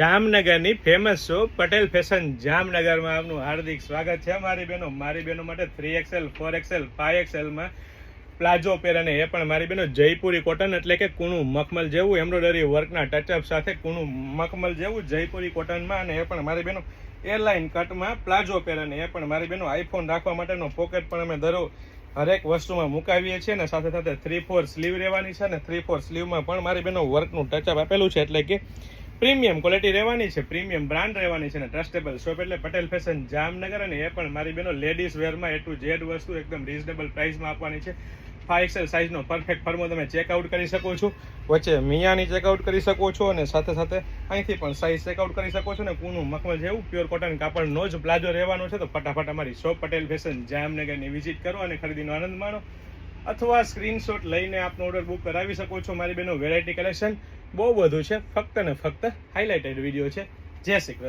જામનગરની famous shop Patel fashion જામનગરમાં આપનું હાર્દિક સ્વાગત છે. મારી બહેનો માટે 3XL 4XL 5XL માં પ્લાઝો પેર, અને એ પણ મારી બહેનો જયપુરી કોટન એટલે કે કૂણું મખમલ જેવું એમ્બ્રોઇડરી વર્કના ટચઅપ સાથે કૂણું મખમલ જેવું જયપુરી કોટનમાં, અને એ પણ મારી બહેનો એરલાઇન કટમાં પ્લાઝો પેર, અને એ પણ મારી બહેનો આઈફોન રાખવા માટેનો પોકેટ પણ અમે હરેક વસ્તુમાં મુકાવીએ છીએ, અને સાથે સાથે 3/4 સ્લીવ રહેવાની છે, અને 3/4 સ્લીવમાં પણ મારી બહેનો વર્કનું ટચઅપ આપેલું છે, એટલે કે પ્રીમિયમ ક્વોલિટી રહેવાની છે, પ્રીમિયમ બ્રાન્ડ રહેવાની છે, અને ટ્રસ્ટેબલ શોપ એટલે પટેલ ફેશન જામનગર. અને એ પણ મારી બહેનો લેડીઝ વેરમાં A to Z વસ્તુ એકદમ રીઝનેબલ પ્રાઇસમાં આપવાની છે. 5XL સાઇઝનો પરફેક્ટ ફર્મો તમે ચેકઆઉટ કરી શકો છો, વચ્ચે મિયાની ચેકઆઉટ કરી શકો છો, અને સાથે સાથે અહીંથી પણ સાઇઝ ચેકઆઉટ કરી શકો છો. અને કૂણું મખમલ જેવું પ્યોર કોટન કાપડનો જ પ્લાઝો રહેવાનો છે. તો ફટાફટ અમારી શોપ પટેલ ફેશન જામનગરની વિઝિટ કરો અને ખરીદીનો આનંદ માણો, અથવા સ્ક્રીનશોટ લઈને આપનો ઓર્ડર બુક કરાવી શકો છો. મારી બહેનો વેરાયટી કલેક્શન બહુ બધું છે, ફક્ત ને ફક્ત હાઇલાઇટેડ વિડીયો છે. જય શ્રી કૃષ્ણ.